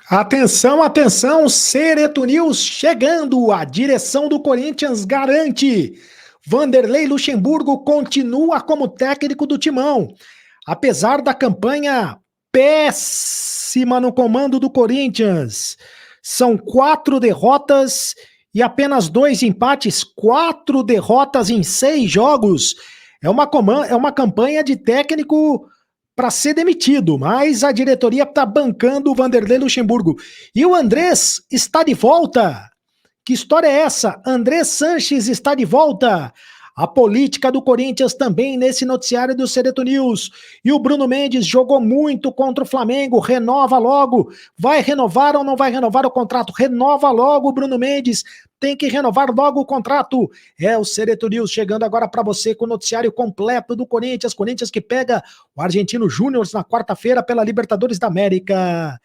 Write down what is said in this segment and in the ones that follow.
Atenção, atenção, Cereto News chegando, a direção do Corinthians garante. Vanderlei Luxemburgo continua como técnico do Timão. Apesar da campanha péssima no comando do Corinthians. São 4 derrotas e apenas 2 empates, 4 derrotas em 6 jogos. É uma campanha de técnico para ser demitido, mas a diretoria está bancando o Vanderlei Luxemburgo. E o Andrés está de volta. Que história é essa? Andrés Sanches está de volta. A política do Corinthians também nesse noticiário do Cereto News. E o Bruno Mendes jogou muito contra o Flamengo, renova logo. Vai renovar ou não vai renovar o contrato? Renova logo, Bruno Mendes. Tem que renovar logo o contrato. É o Cereto News chegando agora para você com o noticiário completo do Corinthians. Corinthians que pega o Argentino Júnior na quarta-feira pela Libertadores da América.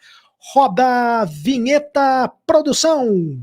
Roda vinheta, produção.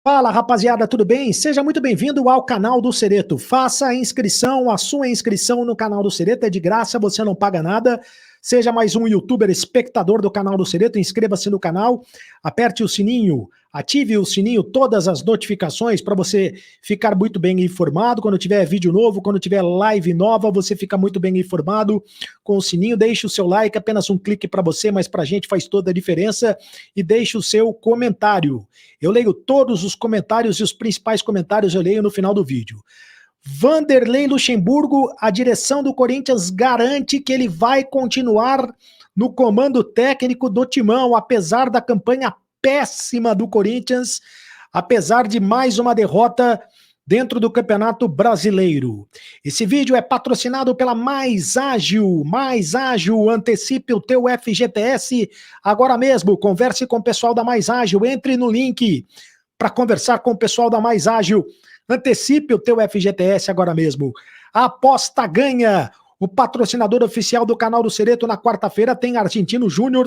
Fala, rapaziada, tudo bem? Seja muito bem-vindo ao canal do Cereto. Faça a inscrição, a sua inscrição no canal do Cereto é de graça, você não paga nada. Seja mais um youtuber espectador do canal do Cereto, inscreva-se no canal, aperte o sininho, ative o sininho, todas as notificações para você ficar muito bem informado. Quando tiver vídeo novo, quando tiver live nova, você fica muito bem informado com o sininho. Deixe o seu like, apenas um clique para você, mas para a gente faz toda a diferença. E deixe o seu comentário. Eu leio todos os comentários e os principais comentários eu leio no final do vídeo. Vanderlei Luxemburgo, a direção do Corinthians garante que ele vai continuar no comando técnico do Timão, apesar da campanha péssima do Corinthians, apesar de mais uma derrota dentro do Campeonato Brasileiro. Esse vídeo é patrocinado pela Mais Ágil. Mais Ágil, antecipe o teu FGTS agora mesmo. Converse com o pessoal da Mais Ágil, entre no link para conversar com o pessoal da Mais Ágil. Antecipe o teu FGTS agora mesmo. A Aposta Ganha, o patrocinador oficial do canal do Cereto. Na quarta-feira tem Argentino Júnior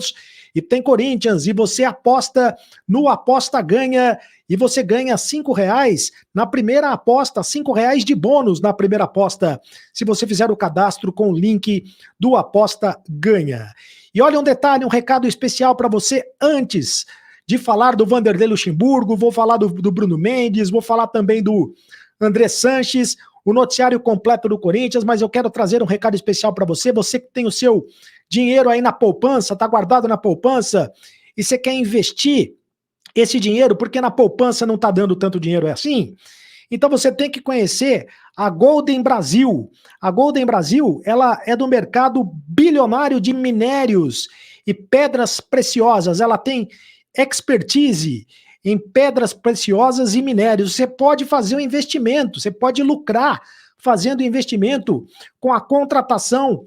e tem Corinthians. E você aposta no Aposta Ganha e você ganha R$5 na primeira aposta, R$5 de bônus na primeira aposta, se você fizer o cadastro com o link do Aposta Ganha. E olha um detalhe, um recado especial para você antes de falar do Vanderlei Luxemburgo, vou falar do Bruno Mendes, vou falar também do Andrés Sanches, o noticiário completo do Corinthians, mas eu quero trazer um recado especial para você, você que tem o seu dinheiro aí na poupança, tá guardado na poupança, e você quer investir esse dinheiro, porque na poupança não tá dando tanto dinheiro assim, então você tem que conhecer a Golden Brasil. A Golden Brasil, ela é do mercado bilionário de minérios e pedras preciosas, ela tem expertise em pedras preciosas e minérios. Você pode fazer um investimento, você pode lucrar fazendo investimento com a contratação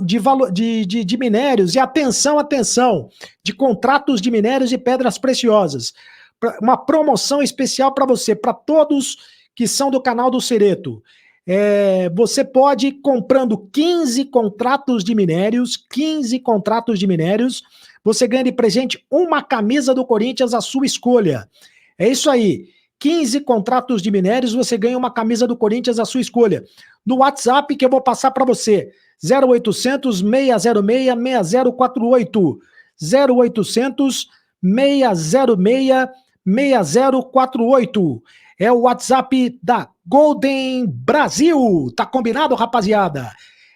de minérios e atenção, de contratos de minérios e pedras preciosas. Uma promoção especial para você, para todos que são do canal do Cereto. Você pode ir comprando 15 contratos de minérios, você ganha de presente uma camisa do Corinthians à sua escolha. É isso aí. 15 contratos de minérios, você ganha uma camisa do Corinthians à sua escolha. No WhatsApp que eu vou passar para você. 0800 606 6048. 0800 606 6048. É o WhatsApp da Golden Brasil. Tá combinado, rapaziada?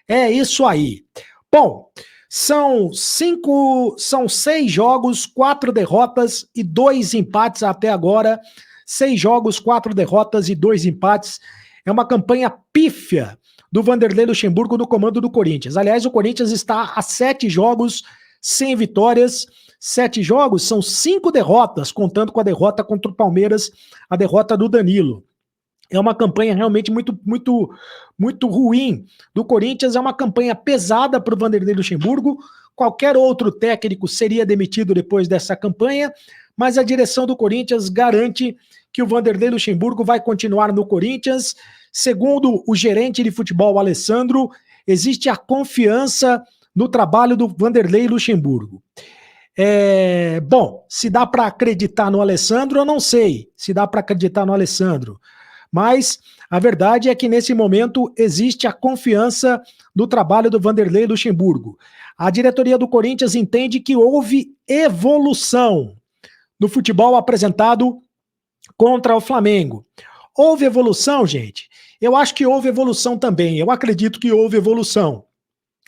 É isso aí. Bom, são 6 jogos, 4 derrotas e 2 empates até agora. 6 jogos, 4 derrotas e 2 empates. É uma campanha pífia do Vanderlei Luxemburgo no comando do Corinthians. Aliás, o Corinthians está a 7 jogos sem vitórias. 7 jogos são 5 derrotas, contando com a derrota contra o Palmeiras, a derrota do Danilo. É uma campanha realmente muito ruim do Corinthians, é uma campanha pesada para o Vanderlei Luxemburgo. Qualquer outro técnico seria demitido depois dessa campanha, mas a direção do Corinthians garante que o Vanderlei Luxemburgo vai continuar no Corinthians. Segundo o gerente de futebol, Alessandro, existe a confiança no trabalho do Vanderlei Luxemburgo. Bom, se dá para acreditar no Alessandro, eu não sei se dá para acreditar no Alessandro. Mas a verdade é que nesse momento existe a confiança no trabalho do Vanderlei Luxemburgo. A diretoria do Corinthians entende que houve evolução no futebol apresentado contra o Flamengo. Houve evolução, gente? Eu acho que houve evolução também. Eu acredito que houve evolução.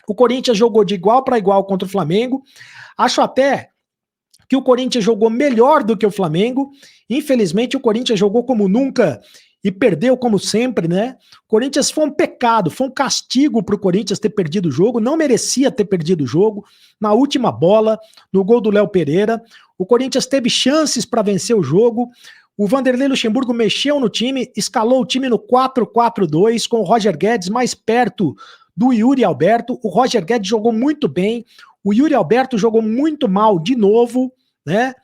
O Corinthians jogou de igual para igual contra o Flamengo. Acho até que o Corinthians jogou melhor do que o Flamengo. Infelizmente, o Corinthians jogou como nunca e perdeu como sempre, né? O Corinthians foi um pecado, foi um castigo para o Corinthians ter perdido o jogo. Não merecia ter perdido o jogo. Na última bola, no gol do Léo Pereira, o Corinthians teve chances para vencer o jogo. O Vanderlei Luxemburgo mexeu no time, escalou o time no 4-4-2, com o Roger Guedes mais perto do Yuri Alberto. O Roger Guedes jogou muito bem, o Yuri Alberto jogou muito mal de novo, né?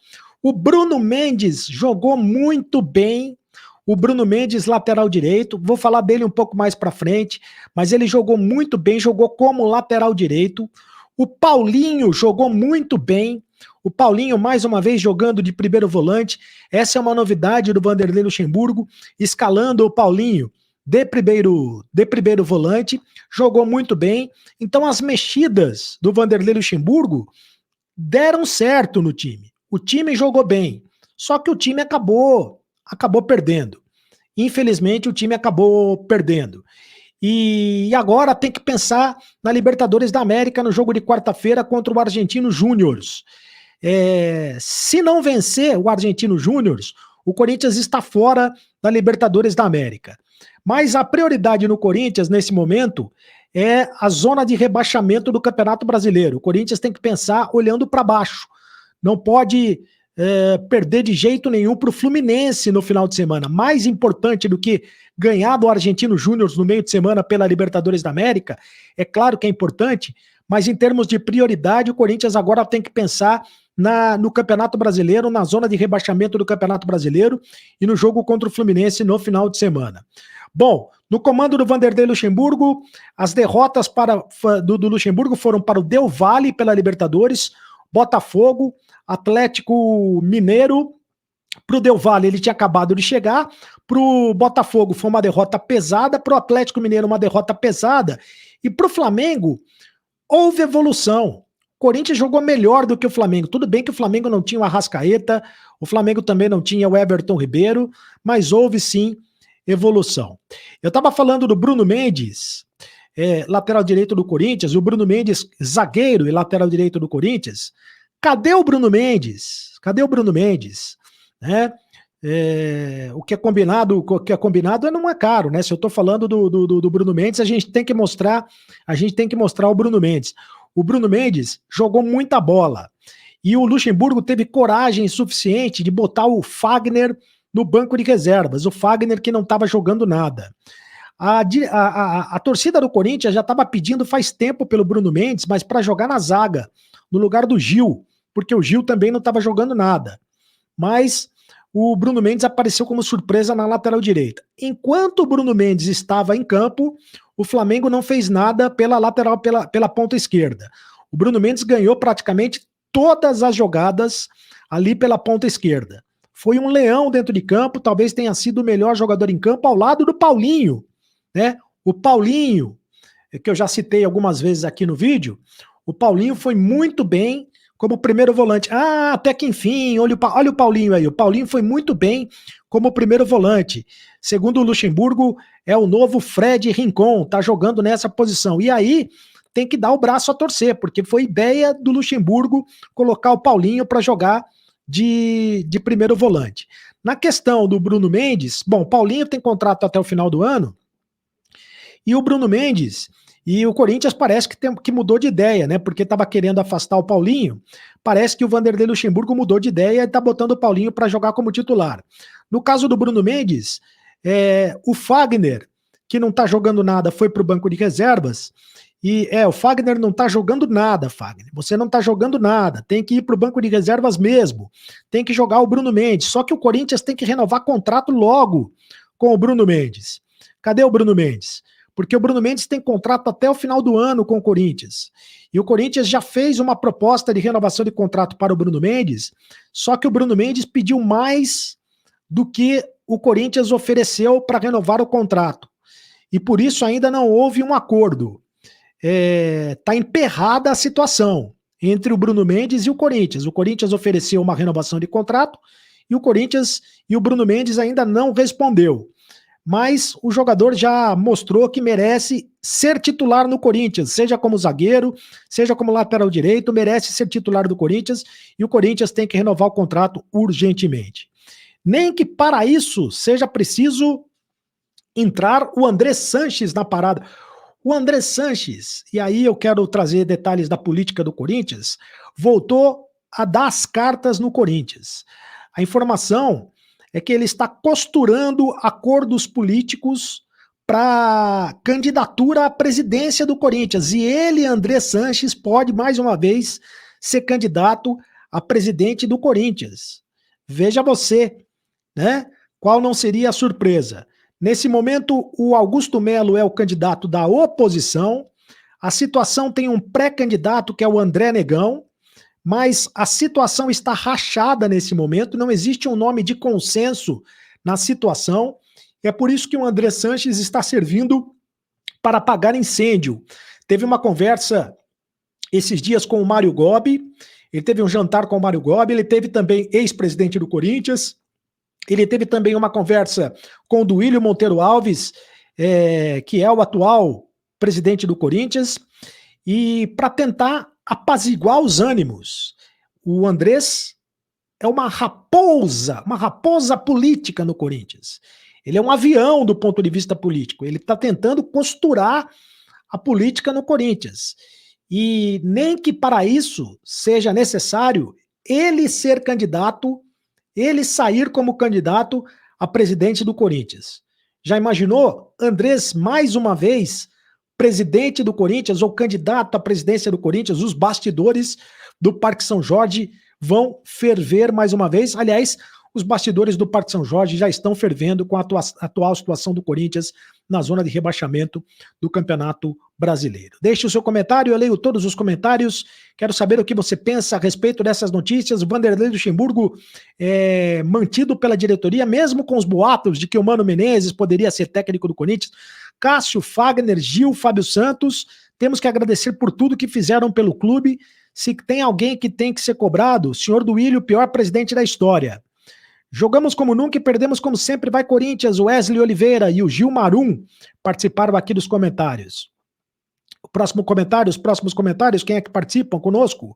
O Bruno Mendes jogou muito bem. O Bruno Mendes, lateral direito, vou falar dele um pouco mais para frente, mas ele jogou muito bem, jogou como lateral direito. O Paulinho jogou muito bem. O Paulinho, mais uma vez, jogando de primeiro volante. Essa é uma novidade do Vanderlei Luxemburgo, escalando o Paulinho de primeiro volante. Jogou muito bem. Então, as mexidas do Vanderlei Luxemburgo deram certo no time. O time jogou bem. Só que o time acabou perdendo. Infelizmente, o time acabou perdendo. E agora tem que pensar na Libertadores da América no jogo de quarta-feira contra o Argentino Júnior. Se não vencer o Argentino Júnior, o Corinthians está fora da Libertadores da América. Mas a prioridade no Corinthians, nesse momento, é a zona de rebaixamento do Campeonato Brasileiro. O Corinthians tem que pensar olhando para baixo. Não pode perder de jeito nenhum para o Fluminense no final de semana. Mais importante do que ganhar do Argentino Júnior no meio de semana pela Libertadores da América, é claro que é importante, mas em termos de prioridade, o Corinthians agora tem que pensar no Campeonato Brasileiro, na zona de rebaixamento do Campeonato Brasileiro e no jogo contra o Fluminense no final de semana. Bom, no comando do Vanderlei Luxemburgo, as derrotas do Luxemburgo foram para o Del Valle pela Libertadores, Botafogo, Atlético Mineiro. Para o Del Valle ele tinha acabado de chegar, para o Botafogo foi uma derrota pesada, para o Atlético Mineiro uma derrota pesada, e para o Flamengo houve evolução. O Corinthians jogou melhor do que o Flamengo. Tudo bem que o Flamengo não tinha o Arrascaeta, o Flamengo também não tinha o Everton Ribeiro, mas houve sim evolução. Eu estava falando do Bruno Mendes, lateral direito do Corinthians, o Bruno Mendes, zagueiro e lateral direito do Corinthians. Cadê o Bruno Mendes? Cadê o Bruno Mendes? O que é combinado não é caro, né? Se eu estou falando do Bruno Mendes, a gente tem que mostrar o Bruno Mendes. O Bruno Mendes jogou muita bola e o Luxemburgo teve coragem suficiente de botar o Fagner no banco de reservas, o Fagner que não estava jogando nada. A torcida do Corinthians já estava pedindo faz tempo pelo Bruno Mendes, mas para jogar na zaga, no lugar do Gil, porque o Gil também não estava jogando nada. Mas o Bruno Mendes apareceu como surpresa na lateral direita. Enquanto o Bruno Mendes estava em campo, o Flamengo não fez nada pela lateral, pela ponta esquerda. O Bruno Mendes ganhou praticamente todas as jogadas ali pela ponta esquerda. Foi um leão dentro de campo, talvez tenha sido o melhor jogador em campo ao lado do Paulinho, né? O Paulinho, que eu já citei algumas vezes aqui no vídeo, o Paulinho foi muito bem como primeiro volante. Até que enfim, olha o Paulinho aí. O Paulinho foi muito bem como primeiro volante. Segundo o Luxemburgo, é o novo Fred Rincon, tá jogando nessa posição. E aí tem que dar o braço a torcer, porque foi ideia do Luxemburgo colocar o Paulinho para jogar de primeiro volante. Na questão do Bruno Mendes, bom, o Paulinho tem contrato até o final do ano, e o Bruno Mendes, e o Corinthians parece que mudou de ideia, né? Porque estava querendo afastar o Paulinho. Parece que o Vanderlei Luxemburgo mudou de ideia e está botando o Paulinho para jogar como titular. No caso do Bruno Mendes, o Fagner, que não está jogando nada, foi para o banco de reservas. E o Fagner não está jogando nada, Fagner. Você não está jogando nada. Tem que ir para o banco de reservas mesmo. Tem que jogar o Bruno Mendes. Só que o Corinthians tem que renovar contrato logo com o Bruno Mendes. Cadê o Bruno Mendes? porque o Bruno Mendes tem contrato até o final do ano com o Corinthians. E o Corinthians já fez uma proposta de renovação de contrato para o Bruno Mendes, só que o Bruno Mendes pediu mais do que o Corinthians ofereceu para renovar o contrato. E por isso ainda não houve um acordo. Está emperrada a situação entre o Bruno Mendes e o Corinthians. O Corinthians ofereceu uma renovação de contrato e o Corinthians e o Bruno Mendes ainda não respondeu. Mas o jogador já mostrou que merece ser titular no Corinthians, seja como zagueiro, seja como lateral direito, merece ser titular do Corinthians e o Corinthians tem que renovar o contrato urgentemente. Nem que para isso seja preciso entrar o André Sanches na parada. O André Sanches, e aí eu quero trazer detalhes da política do Corinthians, voltou a dar as cartas no Corinthians. A informação é que ele está costurando acordos políticos para candidatura à presidência do Corinthians. E ele, André Sanches, pode mais uma vez ser candidato a presidente do Corinthians. Veja você, né? Qual não seria a surpresa? Nesse momento, o Augusto Melo é o candidato da oposição. A situação tem um pré-candidato, que é o André Negão, mas a situação está rachada nesse momento, não existe um nome de consenso na situação. É por isso que o André Sanches está servindo para apagar incêndio. Teve uma conversa esses dias com o Mário Gobi, ele teve um jantar com o Mário Gobi, ele teve também ex-presidente do Corinthians, ele teve também uma conversa com o Duílio Monteiro Alves, que é o atual presidente do Corinthians, e para tentar apaziguar os ânimos. O Andrés é uma raposa política no Corinthians. Ele é um avião do ponto de vista político. Ele está tentando costurar a política no Corinthians. E nem que para isso seja necessário ele ser candidato, ele sair como candidato a presidente do Corinthians. Já imaginou? Andrés, mais uma vez, presidente do Corinthians ou candidato à presidência do Corinthians, os bastidores do Parque São Jorge vão ferver mais uma vez. Aliás, os bastidores do Parque São Jorge já estão fervendo com a atual situação do Corinthians na zona de rebaixamento do Campeonato Brasileiro. Deixe o seu comentário, eu leio todos os comentários, quero saber o que você pensa a respeito dessas notícias. O Vanderlei Luxemburgo é mantido pela diretoria, mesmo com os boatos de que o Mano Menezes poderia ser técnico do Corinthians. Cássio, Fagner, Gil, Fábio Santos, temos que agradecer por tudo que fizeram pelo clube. Se tem alguém que tem que ser cobrado, senhor Duílio, o pior presidente da história. Jogamos como nunca e perdemos como sempre. Vai Corinthians, o Wesley Oliveira e o Gil Marum participaram aqui dos comentários. Os próximos comentários, quem é que participam conosco?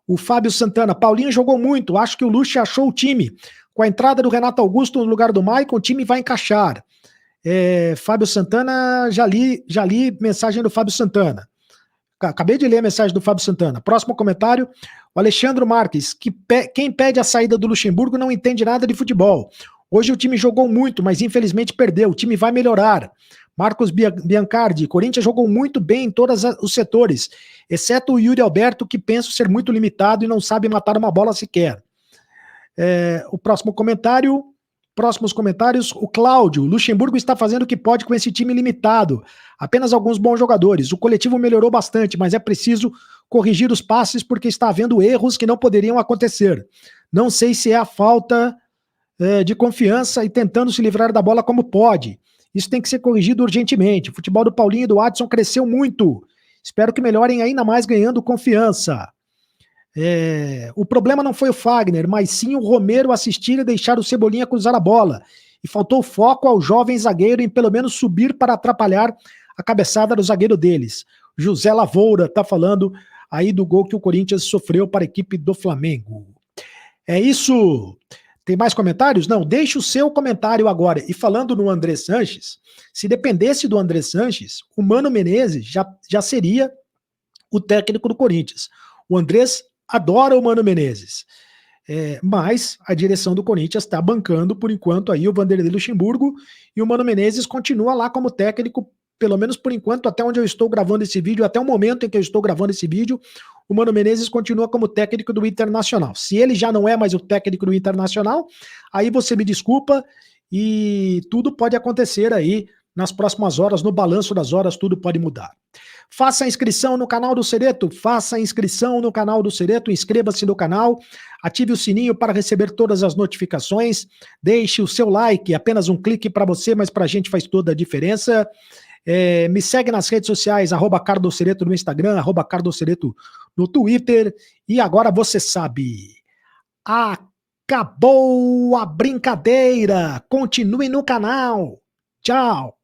O Fábio Santana, Paulinho jogou muito, acho que o Lucha achou o time. Com a entrada do Renato Augusto no lugar do Maicon, o time vai encaixar. Fábio Santana, já li mensagem do Fábio Santana. Acabei de ler a mensagem do Fábio Santana. Próximo comentário, o Alexandre Marques, quem pede a saída do Luxemburgo não entende nada de futebol. Hoje o time jogou muito, mas infelizmente perdeu. O time vai melhorar. Marcos Biancardi, Corinthians jogou muito bem em todos os setores, exceto o Yuri Alberto, que penso ser muito limitado e não sabe matar uma bola sequer. Próximos comentários, o Cláudio, Luxemburgo está fazendo o que pode com esse time limitado, apenas alguns bons jogadores, o coletivo melhorou bastante, mas é preciso corrigir os passes porque está havendo erros que não poderiam acontecer, não sei se é a falta de confiança e tentando se livrar da bola como pode, isso tem que ser corrigido urgentemente, o futebol do Paulinho e do Adson cresceu muito, espero que melhorem ainda mais ganhando confiança. O problema não foi o Fagner, mas sim o Romero assistir e deixar o Cebolinha cruzar a bola. E faltou foco ao jovem zagueiro em pelo menos subir para atrapalhar a cabeçada do zagueiro deles. José Lavoura tá falando aí do gol que o Corinthians sofreu para a equipe do Flamengo. É isso. Tem mais comentários? Não, deixe o seu comentário agora. E falando no André Sanches, se dependesse do André Sanches, o Mano Menezes já seria o técnico do Corinthians. O Andrés adora o Mano Menezes, mas a direção do Corinthians está bancando por enquanto aí o Vanderlei Luxemburgo e o Mano Menezes continua lá como técnico, pelo menos por enquanto, até onde eu estou gravando esse vídeo, até o momento em que eu estou gravando esse vídeo, o Mano Menezes continua como técnico do Internacional. Se ele já não é mais o técnico do Internacional, aí você me desculpa e tudo pode acontecer aí nas próximas horas, no balanço das horas, tudo pode mudar. Faça a inscrição no canal do Cereto, faça a inscrição no canal do Cereto, inscreva-se no canal, ative o sininho para receber todas as notificações, deixe o seu like, apenas um clique para você, mas para a gente faz toda a diferença. Me segue nas redes sociais, @cardocereto no Instagram, @cardocereto no Twitter, e agora você sabe, acabou a brincadeira, continue no canal, tchau!